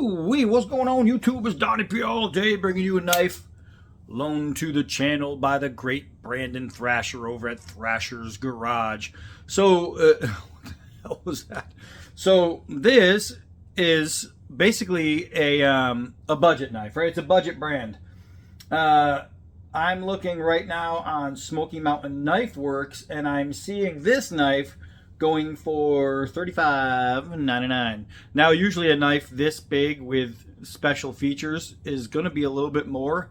Woo-wee, what's going on YouTube? It's Donnie P all day bringing you a knife loaned to the channel by the great Brandon Thrasher over at Thrasher's Garage. So, what the hell was that? So, this is basically a budget knife, right? It's a budget brand. I'm looking right now on Smoky Mountain Knife Works, and I'm seeing this knife going for $35.99. Now, usually a knife this big with special features is going to be a little bit more.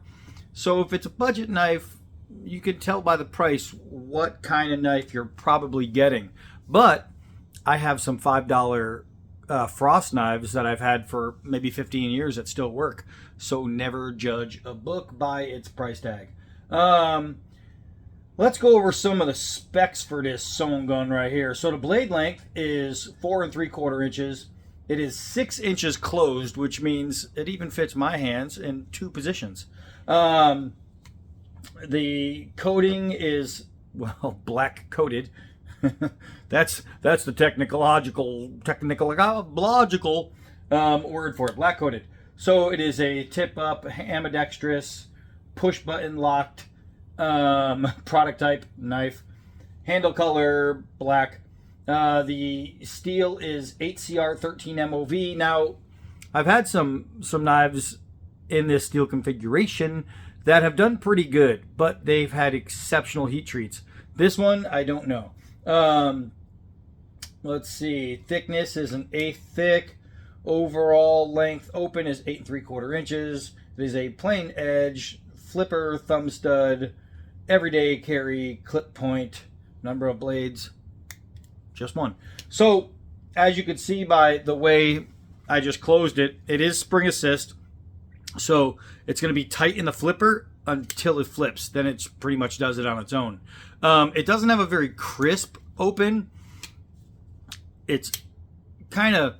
So if it's a budget knife, you can tell by the price what kind of knife you're probably getting. But I have some $5 frost knives that I've had for maybe 15 years that still work. So never judge a book by its price tag. Let's go over some of the specs for this sewn gun right here. So the blade length is 4 3/4 inches. It is 6 inches closed, which means it even fits my hands in 2 positions. The coating is, well, black coated. that's the technological word for it, black coated. So it is a tip up, ambidextrous, push button locked product type knife. Handle color black. The steel is 8CR13 MOV. Now, I've had some knives in this steel configuration that have done pretty good, but they've had exceptional heat treats. This one, I don't know. Let's see. Thickness is an 1/8 thick. Overall length open is 8 3/4 inches. It is a plain edge, flipper, thumb stud, everyday carry, clip point. Number of blades, just 1. So, as you can see by the way I just closed it, it is spring assist. So, it's going to be tight in the flipper until it flips. Then it pretty much does it on its own. It doesn't have a very crisp open. It's kind of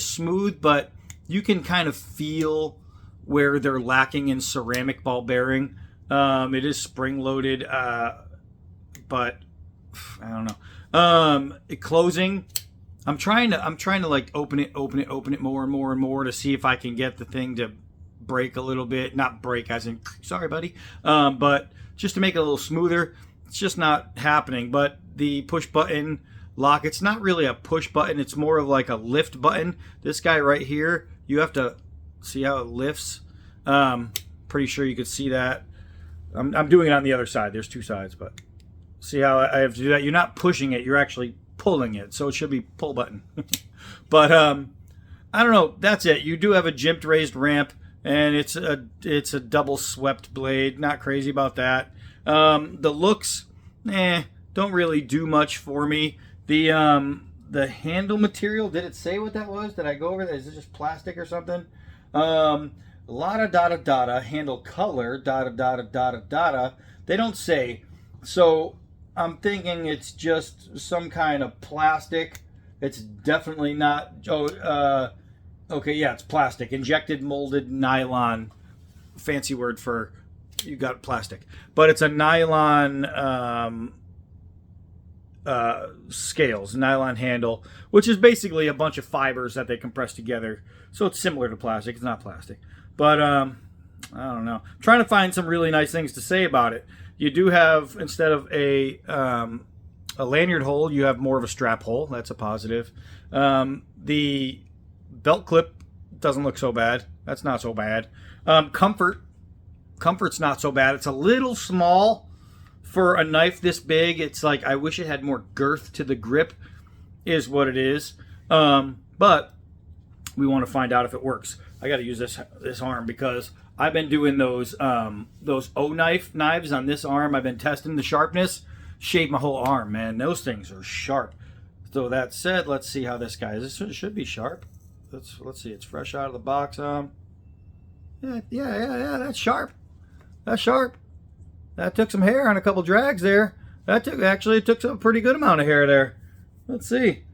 smooth, but you can kind of feel where they're lacking in ceramic ball bearing. It is spring loaded, but I don't know. Closing, I'm trying to like open it more and more and more to see if I can get the thing to break a little bit. Not break as in sorry buddy, but just to make it a little smoother. It's just not happening. But the push button lock, it's not really a push button, it's more of like a lift button. This guy right here, you have to see how it lifts. Pretty sure you could see that. I'm doing it on the other side. There's 2 sides, but see how I have to do that? You're not pushing it, you're actually pulling it. So it should be pull button. But I don't know. That's it. You do have a jimped raised ramp, and it's a double swept blade. Not crazy about that. The looks, don't really do much for me. The handle material, did it say what that was? Did I go over that? Is it just plastic or something? A lot of data, handle color, data. They don't say. So I'm thinking it's just some kind of plastic. It's definitely not. Okay, yeah, it's plastic. Injected molded nylon. Fancy word for you got plastic. But it's a nylon scales, nylon handle, which is basically a bunch of fibers that they compress together. So it's similar to plastic. It's not plastic. But I don't know. I'm trying to find some really nice things to say about it. You do have, instead of a lanyard hole, you have more of a strap hole. That's a positive. The belt clip doesn't look so bad. That's not so bad. Comfort's not so bad. It's a little small for a knife this big. It's like, I wish it had more girth to the grip, is what it is. But we want to find out if it works. I got to use this arm because I've been doing those knives on this arm. I've been testing the sharpness. Shaved my whole arm, man. Those things are sharp. So that said, let's see how this guy is. This should be sharp. Let's see. It's fresh out of the box. Yeah. That's sharp. That's sharp. That took some hair on a couple drags there. It took a pretty good amount of hair there. Let's see.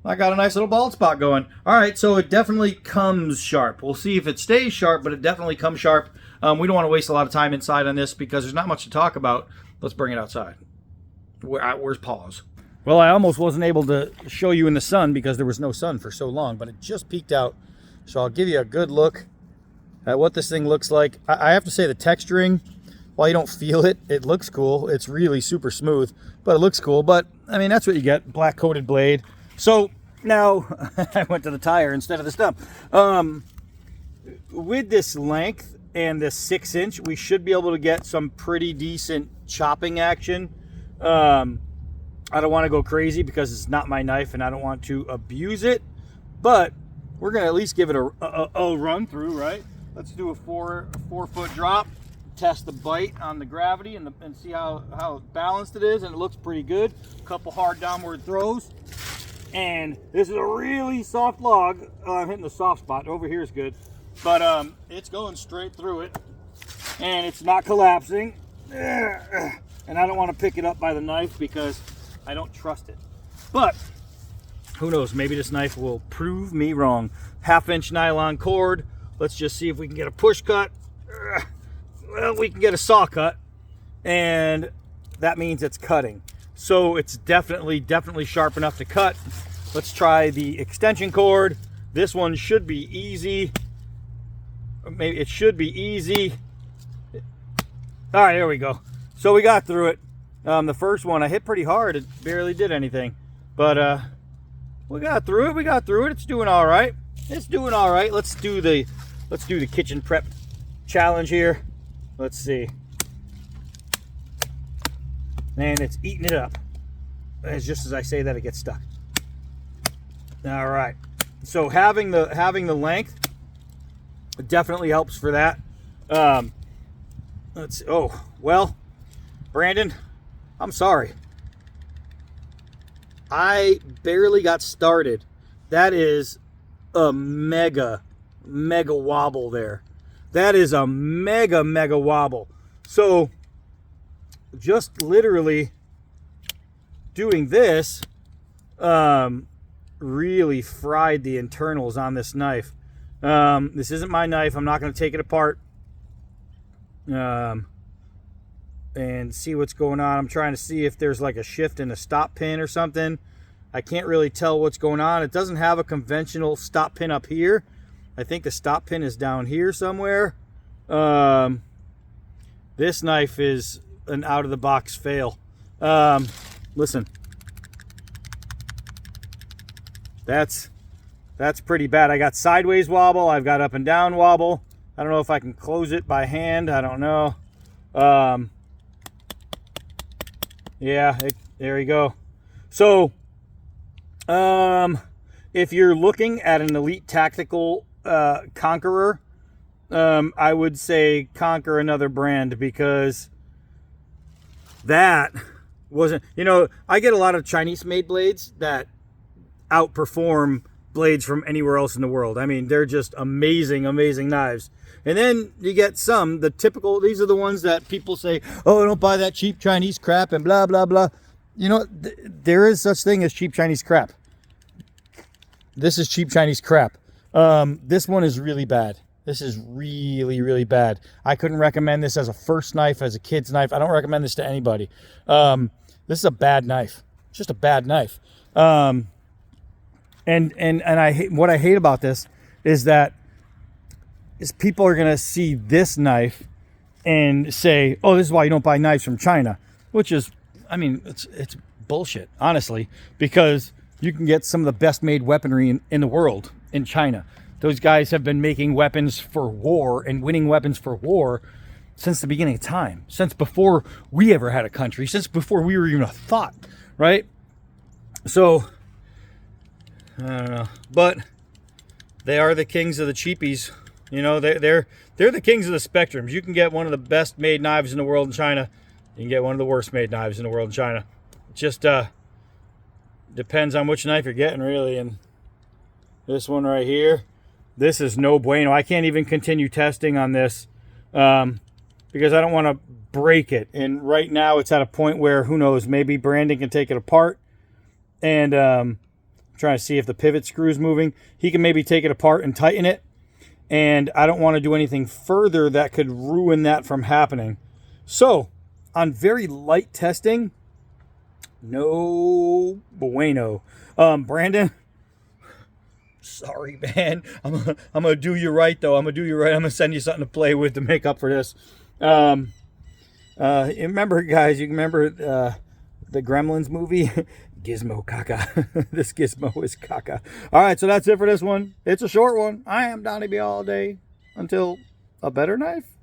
I got a nice little bald spot going. All right, so it definitely comes sharp. We'll see if it stays sharp, but it definitely comes sharp. We don't want to waste a lot of time inside on this because there's not much to talk about. Let's bring it outside. Where's Paws? Well, I almost wasn't able to show you in the sun because there was no sun for so long, but it just peeked out So I'll give you a good look at what this thing looks like. I have to say the texturing, while you don't feel it, it looks cool. It's really super smooth, but it looks cool. But I mean, that's what you get, black coated blade. So now I went to the tire instead of the stump. With this length and this 6-inch, we should be able to get some pretty decent chopping action. I don't want to go crazy because it's not my knife and I don't want to abuse it, but we're going to at least give it a run through, right? Let's do a 4-foot drop, test the bite on the gravity and see how balanced it is, and it looks pretty good. A couple hard downward throws, and this is a really soft log. I'm hitting the soft spot. Over here is good, but it's going straight through it, and it's not collapsing. And I don't want to pick it up by the knife because I don't trust it. But who knows, maybe this knife will prove me wrong. 1/2-inch nylon cord. Let's just see if we can get a push cut. Well, we can get a saw cut, and that means it's cutting. So it's definitely sharp enough to cut. Let's try the extension cord. This one should be easy. Maybe it should be easy. All right, there we go. So we got through it. The first one I hit pretty hard. It barely did anything, but we got through it. It's doing all right. Let's do the kitchen prep challenge here. Let's see. And it's eating it up. It's just as I say that, it gets stuck. All right. So having the length definitely helps for that. Let's. Oh well, Brandon, I'm sorry. I barely got started. That is a mega wobble there. That is a mega wobble. So just literally doing this really fried the internals on this knife. This isn't my knife. I'm not going to take it apart and see what's going on. I'm trying to see if there's like a shift in a stop pin or something. I can't really tell what's going on. It doesn't have a conventional stop pin up here. I think the stop pin is down here somewhere. This knife is an out-of-the-box fail. Listen. That's pretty bad. I got sideways wobble. I've got up and down wobble. I don't know if I can close it by hand. I don't know. Yeah, there you go. So, if you're looking at an Elite Tactical Conqueror, I would say conquer another brand, because that wasn't, I get a lot of Chinese made blades that outperform blades from anywhere else in the world. I mean, they're just amazing knives. And then you get the typical, these are the ones that people say, oh, don't buy that cheap Chinese crap and blah, blah, blah. There is such thing as cheap Chinese crap. This is cheap Chinese crap. This one is really bad. This is really bad. I couldn't recommend this as a first knife, as a kid's knife. I don't recommend this to anybody. This is a bad knife. It's just a bad knife. And what I hate about this is that people are going to see this knife and say, oh, this is why you don't buy knives from China, which is, I mean, it's bullshit, honestly, because you can get some of the best made weaponry in the world in China. Those guys have been making weapons for war and winning weapons for war since the beginning of time, since before we ever had a country, since before we were even a thought, right? So, I don't know, but they are the kings of the cheapies. They're the kings of the spectrums. You can get one of the best made knives in the world in China. You can get one of the worst made knives in the world in China. It just depends on which knife you're getting, really. And this one right here, this is no bueno. I can't even continue testing on this because I don't want to break it. And right now it's at a point where, who knows, maybe Brandon can take it apart. And I'm trying to see if the pivot screw is moving. He can maybe take it apart and tighten it. And I don't want to do anything further that could ruin that from happening. So, on very light testing, no bueno. Brandon, Sorry, man. I'm gonna do you right though. I'm gonna do you right. I'm gonna send you something to play with to make up for this. Remember, guys, you remember the Gremlins movie? Gizmo caca. This Gizmo is caca. All right, so that's it for this one. It's a short one. I am Donnie B all day. Until a better knife.